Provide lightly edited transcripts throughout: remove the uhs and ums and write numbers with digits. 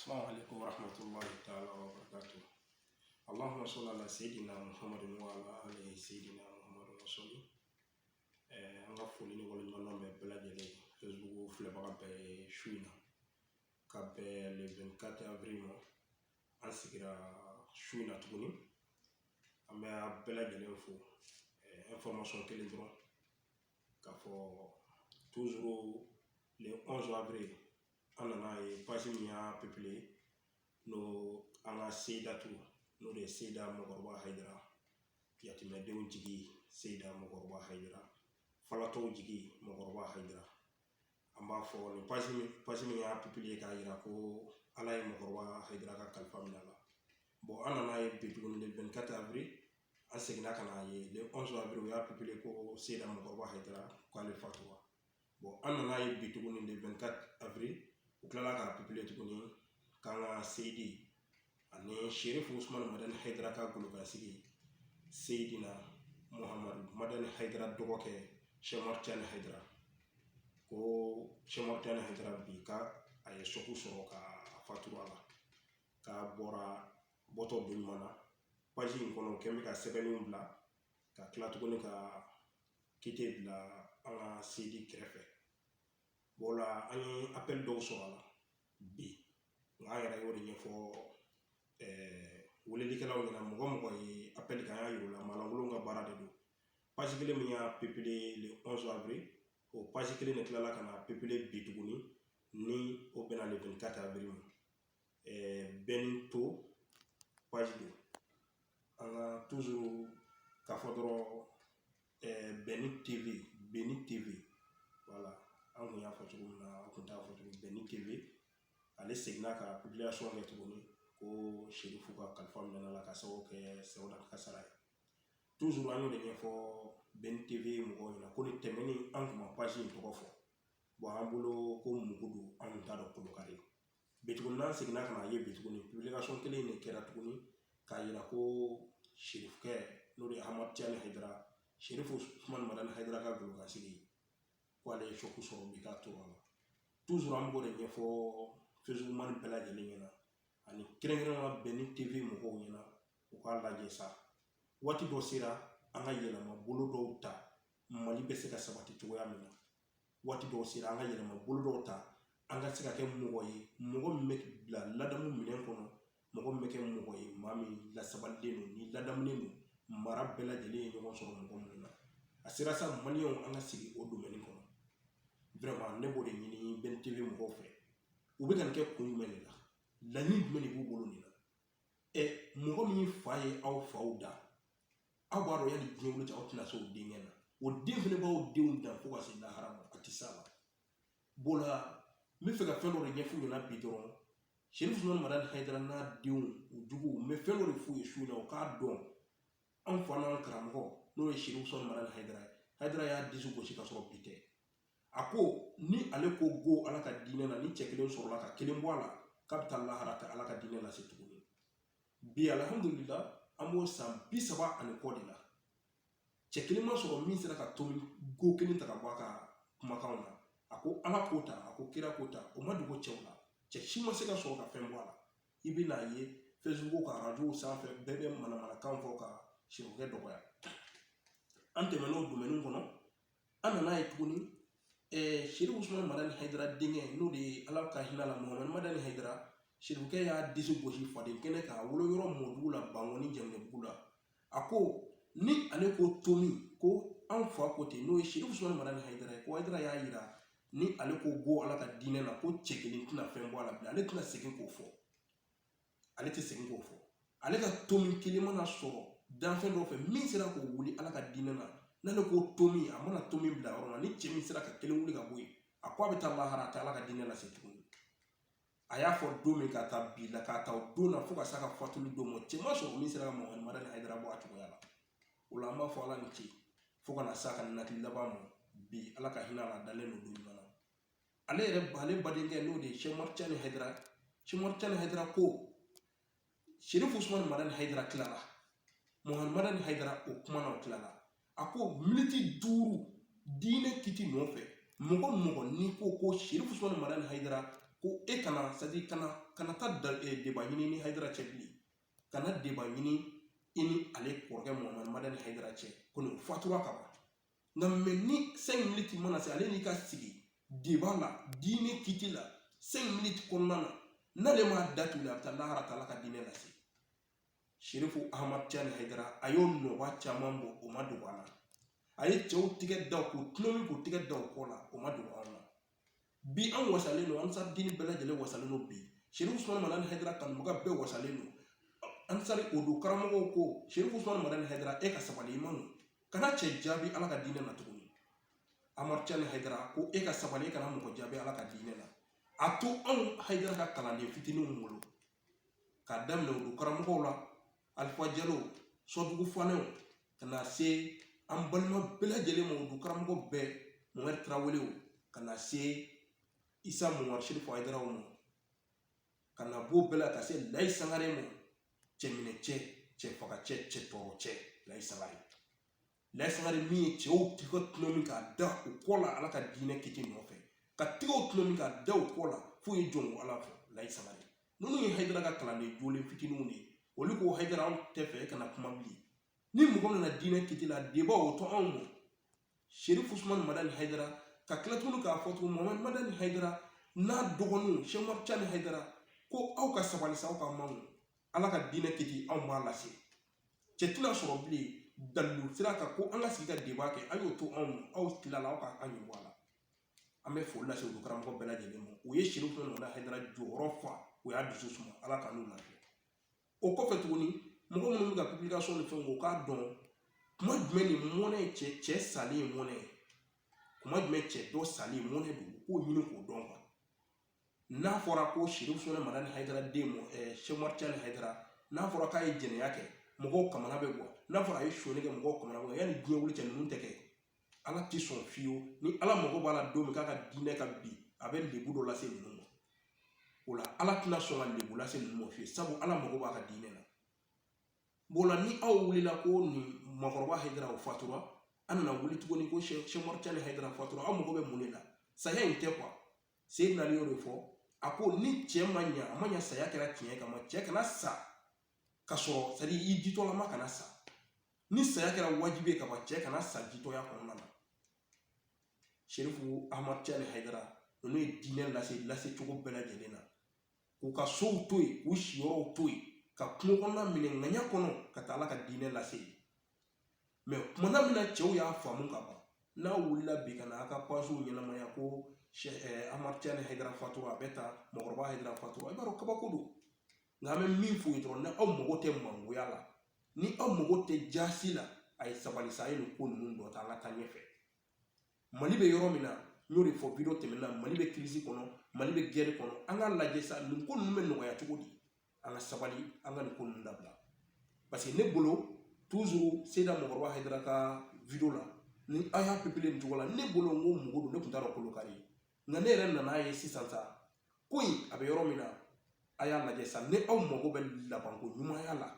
السلام عليكم ورحمة الله تعالى وبركاته. اللهم صل على سيدنا محمد وعلى آله سيدنا محمد وصلي. An ka foli ni waleɲuman bɛ bɛɛ lajɛlen Facebook filɛbaga bɛɛ ye su in na ka bɛn le 24 avril ma. An sigira su in na tuguni an bɛ a bɛɛ lajɛlen fo information kelen dɔrɔn k'a fɔ toujours le 11 avril an nana ye page min y'a publié n'o an ka Seyidatu n'o de ye Seyida Mɔkɔrɔba Hayidara yatimɛdenw jigi Seyida Mɔkɔrɔba Hayidara falatɔw jigi Mɔkɔrɔba Hayidara. An b'a fɔ ni page min y'a publié k'a yira ko Ala ye Mɔkɔrɔba Hayidara ka kalifa minɛ a la. Bon an nana ye bi tuguni le 24 avril an seginna ka na ye le 11 avril u y'a publié ko Seyida Mɔkɔrɔba Hayidara k'ale fatura. Bon an nana ye bi tuguni le 24 avril u tilala k'a publié tuguni k'an ka Seyidi ani Sherifu Usmani Madani Hayidara ka golokasigi Seyidina Muhamadu Madani Hayidara dɔgɔkɛ Cheikh Umar Tiyani Hayidara ko Cheikh Umar Tiyani Hayidara bi ka a ye sɔku sɔrɔ ka fatura la k'a bɔtɔ don ɲuman na. Page in kɔnɔ kɛn bɛ ka sɛbɛnninw bila ka tila tuguni ka kite bila an ka Seyidi kɛrɛfɛ. Bon la an ye appel dɔw sɔrɔ a la bi nka an yɛrɛ y'o de ɲɛfɔ welelikɛlaw ɲɛna mɔgɔ mɔgɔ ye appel kɛ an y'a yir'u la maalankolon ka baara de don. Page kelen min y'a publié le 11 avril o page kelen de tilala ka na publié bi tuguni ni o bɛnna le 24 avril ma. Bɛnni to page don an ka toujours k'a fɔ dɔrɔn Bɛnni TV voilà an kun y'a fɔ cogo min na an kun t'a fɔ cogo Bɛnni TV ale seginna ka publication kɛ tuguni ko Sherifu ka kalifa minɛ la ka sababu kɛ Sewuda kasara ye. Toujours an y'o de ɲɛfɔ Bɛnni TV mɔgɔw ɲɛna ko ni tɛmɛni an kun ma page in tɔgɔ fɔ. Bon an bolo ko mugu don an kun t'a dɔn kolokari. Bi tuguni n'an seginna ka na ye bi tuguni publication kelen de kɛra tuguni k'a yira ko Sherifukɛ n'o de ye Ahmad Tiyani Hayidara Sherifu Usmani Madani Hayidara ka golokasigi ko ale ye sɔku sɔrɔ bi k'a tora la. Toujours an b'o de ɲɛfɔ Facebook mani bɛɛ lajɛlen ɲɛna ani kɛrɛnkɛrɛnnenya Bɛnni TV mɔgɔw ɲɛna u k'a lajɛ sa. Waati dɔ sera an ka yɛlɛma bolo dɔw ta Mali bɛ se ka sabati cogoya min na. Waati dɔw sera an ka yɛlɛma bolo dɔw ta an ka se ka kɛ mɔgɔ ye mɔgɔ min bɛ bila ladamu minɛn kɔnɔ mɔgɔ min bɛ kɛ mɔgɔ ye maa min lasabalilen don ni ladamunen don mara bɛɛ lajɛlen ye ɲɔgɔn sɔrɔ mɔgɔ minnu na. A sera sa maliyɛnw an ka sigi o domaine kɔnɔ. Vraiment ne b'o de ɲini Bɛnni TV mɔgɔw fɛ. U bɛ ka nin kɛ kun jumɛn de la? Laɲini jumɛn de b'u bolo nin na? Mɔgɔ min fa ye aw faw da aw b'a dɔn yani diɲɛ wuli cɛ aw tɛna se o denkɛ na. O den fana b'aw denw dan fo ka se lahara ma a tɛ s'a la. Bon la n bɛ fɛ ka fɛn dɔ de ɲɛf'u ɲɛna bi dɔrɔn Sherifu Usmani Madani Hayidara n'a denw u juguw n bɛ fɛn dɔ de f'u ye su in na u k'a dɔn an fa n'an karamɔgɔ n'o ye Sherifu Usmani Madani Hayidara ye. Hayidara y'a disi gosi ka sɔrɔ bi tɛ. A ko ni ale ko go Ala ka diinɛ na ni cɛ kelen sɔrɔla ka kelen bɔ a la k'a bɛ taa lahara ta Ala ka diinɛ lase tuguni. Bi alhamdulillah an b'o san 30 ani kɔ de la. Cɛ kelen ma sɔrɔ min sera ka tomi go kelen ta ka bɔ a ka kumakanw na. A ko Ala k'o ta a ko kira k'o ta o ma dogo cɛw la. Cɛ si ma se ka sɔrɔ ka fɛn bɔ a la. I bɛ n'a ye Facebook ka radio sanfɛ bɛɛ bɛ manamanakan fɔ ka Sherifukɛ dɔgɔya. An tɛmɛna o domaine kɔnɔ an nana ye tuguni Sherifu Usmani Madani Hayidara denkɛ n'o de ye Ala ka hinɛ la Muhamadu Madani Hayidara Sherifukɛ y'a disi gosi faden kɛnɛ kan wolo yɔrɔ Mɔdugu la Bangɔni Janginɛbugu la. A ko ni ale ko tomi ko an fa ko ten n'o ye Sherifu Usmani Madani Hayidara ye ko Hayidara y'a yira ni ale ko go Ala ka diinɛ na ko cɛ kelen tɛna fɛn bɔ a la bilen ale tɛna segin k'o fɔ. Ale tɛ segin k'o fɔ. Ale ka tomi kelen mana sɔrɔ danfɛn dɔ fɛ min sera k'o wuli Ala ka diinɛ na n'ale ko tomi a mana tomi bila yɔrɔ la ni cɛ min sera ka kelen wuli ka bɔ yen a ko a bɛ taa lahara a tɛ Ala ka diinɛ lase tuguni. A y'a fɔ don min ka taa bi la k'a ta o don na fo ka se a ka fatuli don ma cɛ ma sɔrɔ min sera ka Muhamadu Madani Hayidara bɔ a cogoya la. O la an b'a fɔ Ala ni ce fo ka na se a ka nakili laban ma bi Ala ka hinɛ a la dalen don ɲuman na. Ale badenkɛ n'o de ye Cheikh Umar Tiyani Hayidara Cheikh Umar Tiyani Hayidara ko Sherifu Usmani Madani Hayidara tilala Muhamadu Madani Hayidara o kuma na o tilala. A ko miniti 5 diinɛ kiti nɔfɛ mɔgɔ n'i ko Sherifu Usmani Madani Hayidara ko e kana c'est à dire kana kana taa deba ɲini ni Haidara cɛ bilen kana deba ɲini i ni ale kɔrɔkɛ Muhamadu Madani Haidara cɛ ko nin fatura ka ban nka mɛ ni 5 minutes mana se ale n'i ka sigi deba la diinɛ kiti la 5 minutes kɔnɔna na n'ale m'a datugu a bɛ taa lahara ta Ala ka diinɛ lase Sherifu Ahmad Tidiane Haidara a y'o nɔba caman bɔ o ma dogo an na a ye cɛw tigɛ da k'u tulomi k'u tigɛ da o kɔ la o ma dogo an na bi an wasalen don Ansar Dine bɛɛ lajɛlen wasalen don bi Sherifu Usmane Madani Haidara kanubaga bɛɛ wasalen don Ansari Odo karamɔgɔw ko Sherifu Usmane Madani Haidara e ka sabali i man kana cɛ jaabi Ala ka diinɛ na tuguni Ahmad Tidiane Haidara ko e ka sabali e kana mɔgɔ jaabi Ala ka diinɛ na a to anw Haidara ka kalanden fitininw bolo k'a daminɛ Odo karamɔgɔw la Alpha Diallo Sɔdugu Fanɛw ka na se an balima bɛɛ lajɛlen ma Odo karamɔgɔ bɛɛ Mohamed Tarawelew ka na se Isa Mumar Sherifu Haidara ma ka na bɔ bɛɛ la ka se Layi Sangare ma cɛminɛ cɛ cɛfaga cɛ cɛtɔrɔ cɛ Layi Sangare Layi Sangare min ye cɛw tigɛ tulomi k'a da o kɔ la Ala ka diinɛ kiti nɔfɛ ka tigɛw tulomi k'a da o kɔ la fo ye jɔnko Ala fɔ Layi Sangare ninnu ye Haidara ka kalanden jolen fitininw de ye olu ko Haidara anw tɛ fɛ e kana kuma bilen ni mɔgɔ nana diinɛ kiti la deba o to anw ma Sherifu Usmane Madani Haidara ka tila tuguni k'a fɔ tugun Muhamadu Madani Haidara n'a dɔgɔninw Cheikh Umar Tidiane Haidara ko aw ka sabali sa aw ka mangu Ala ka diinɛ kiti anw b'a lase cɛ tɛna sɔrɔ bilen dalilu sira kan ko an ka sigi ka deba kɛ a y'o to anw ma aw tilala aw ka an ɲɛ bɔ a la an bɛ foli lase Odo karamɔgɔ bɛɛ lajɛlen ma o ye Sherifu Usmane Madani Haidara jɔyɔrɔ fa o y'a dusu suma Ala ka n'u lafiya o kɔfɛ tuguni mɔgɔ minnu bɛ ka publication ni fɛnw o k'a dɔn kuma jumɛn ni mɔnɛ ye cɛ salen ye mɔnɛ ye kuma jumɛn cɛ dɔ salen mɔnɛ don k'o ɲini k'o dɔn quoi n'a fɔra ko Sherifu Usmane Madani Haidara den Cheikh Umar Tidiane Haidara n'a fɔra k'a ye jɛnɛya kɛ mɔgɔw kamana bɛ bɔ n'a fɔra a ye sonyali kɛ mɔgɔw kamana bɛ bɔ yanni diɲɛ wuli cɛ ninnu tɛ kɛ Ala tɛ sɔn fiyewu ni Ala mago b'a la don min k'a ka diinɛ ka bi a bɛ lebu dɔ lase ninnu ma o la Ala tɛna sɔn ka lebu lase ninnu ma fiyewu sabu Ala mago b'a ka diinɛ na bon la ni aw wulila ko nin makɔrɔba Haidara o fatura an nana wuli tuguni ko Cheikh Umar Tidiane Haidara fatura aw mago bɛ mun de la saya in tɛ quoi Seydina Ali y'o de fɔ a ko ni cɛ ma ɲa a ma ɲa saya kɛra tiɲɛ kama cɛ kana sa ka sɔrɔ c'est à dire i jitɔlama kana sa ni saya kɛra wajibi ye kama cɛ kana sa jitɔya kɔnɔna na Sherifu Ahmad Tidiane Haidara ninnu ye diinɛ lase cogo bɛɛ lajɛlen na k'u ka sow to yen k'u siyɔrɔw to yen ka kungo kɔnɔna minɛ ŋaɲa kɔnɔ ka taa Ala ka diinɛ lase mais kumana min na cɛw y'a faamu ka ban n'a wulila bi ka na a ka pagew ɲɛnamaya ko Ahmad Tidiane Haidara fatura a bɛ ta mɔgɔkɔrɔba Haidara fatura i b'a dɔn kabako don nka an bɛ min f'u ye dɔrɔn ni aw mago tɛ mangoya la ni aw mago tɛ jaasi la a ye sabali sa a ye nin ko ninnu dɔ ta an ka taa ɲɛfɛ Mali bɛ yɔrɔ min na n y'o de fɔ video tɛmɛna Mali bɛ crise kɔnɔ Mali bɛ guerre kɔnɔ an ka lajɛ sa nin ko ninnu bɛ nɔgɔya cogo di an ka sabali an ka nin ko ninnu dabila parce que ne bolo toujours Seyida mɔgɔkɔrɔba Haidara ka video la ni a y'a pepele nin cogo la ne bolo n ko mugu don ne tun t'a dɔn kolo kari nka ne yɛrɛ nan'a ye sisan sa ko in a bɛ yɔrɔ min na a y'a lajɛ sa ni aw mago bɛ labanko ɲumanya la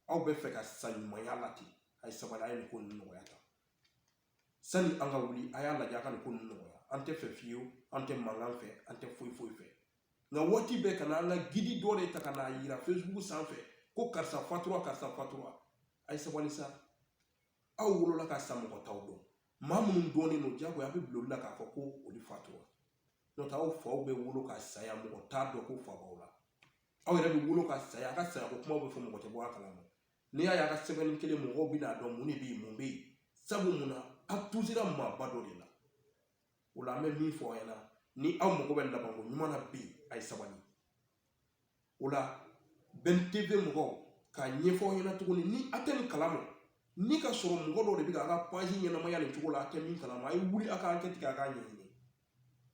aw bɛ fɛ ka sa ɲumanya la ten a ye sabali a ye nin ko ninnu nɔgɔya tan sani an ka wuli a y'a lajɛ a ka nin ko ninnu nɔgɔya an tɛ fɛ fiyewu an tɛ mankan fɛ an tɛ foyi foyi fɛ nka waati bɛɛ ka na an ka gidi dɔ de ta ka n'a yira Facebook sanfɛ ko karisa fatura a ye sabali sa aw wolola ka sa mɔgɔ t'aw dɔn maa minnu dɔnnen don diyagoya a bɛ bila olu la k'a fɔ ko olu fatura n'o tɛ aw faw bɛ wolo ka saya mɔgɔ t'a dɔn ko fa b'aw la aw yɛrɛ bɛ wolo ka saya a ka saya ko kumaw bɛ fɔ mɔgɔ tɛ bɔ a kalama n'i y'a ye a ka sɛbɛnni kelen mɔgɔw bɛ n'a dɔn mun de bɛ yen mun bɛ yen sabu mun na a tusira maaba dɔ de la o la an bɛ min fɔ aw ɲɛna ni aw mago bɛ labanko ɲuman na bi a ye sabali o la BEN TV mɔgɔw k'a ɲɛfɔ aw ɲɛna tuguni ni a tɛ nin kalama ni ka sɔrɔ mɔgɔ dɔ de bɛ k'a ka page ɲɛnamaya nin cogo la a tɛ min kalama a ye wuli a ka enquête kɛ a k'a ɲɛɲini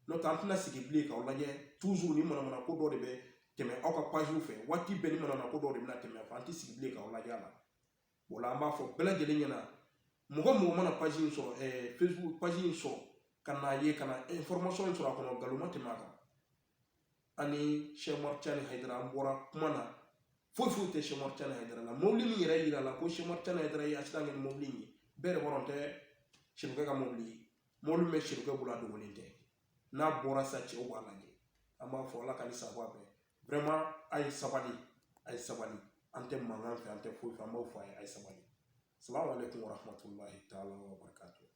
n'o tɛ an tɛna sigi bilen k'aw lajɛ toujours ni manamana ko dɔ de bɛ tɛmɛ aw ka pagew fɛ waati bɛɛ ni manamana ko dɔ de bɛna tɛmɛ a fɛ an tɛ sigi bilen k'aw lajɛ a la o la an b'a fɔ bɛɛ lajɛlen ɲɛna mɔgɔ mɔgɔ mana page in sɔrɔ Facebook page in sɔrɔ ka n'a ye ka na information in sɔrɔ a kɔnɔ nkalon ma tɛmɛ a kan ani Cheikh Umar Tidiane Haidara an bɔra kuma na foyi foyi tɛ Cheikh Umar Tidiane Haidara la mobili min yɛrɛ yira la ko Cheikh Umar Tidiane Haidara ye accident kɛ ni mobili in ye bɛɛ de bɔra tɛ Chebukɛ ka mobili ye mobili min bɛ Chebukɛ bolo a dogolen tɛ n'a bɔra sa cɛw b'a lajɛ an b'a fɔ Ala ka ni sababa bɛɛ vraiment a ye sabali an tɛ mankan fɛ an tɛ foyi fɛ an b'aw fɔ a ye sabali. Salamu alaikum warahmatullahi taala wa barakatuh.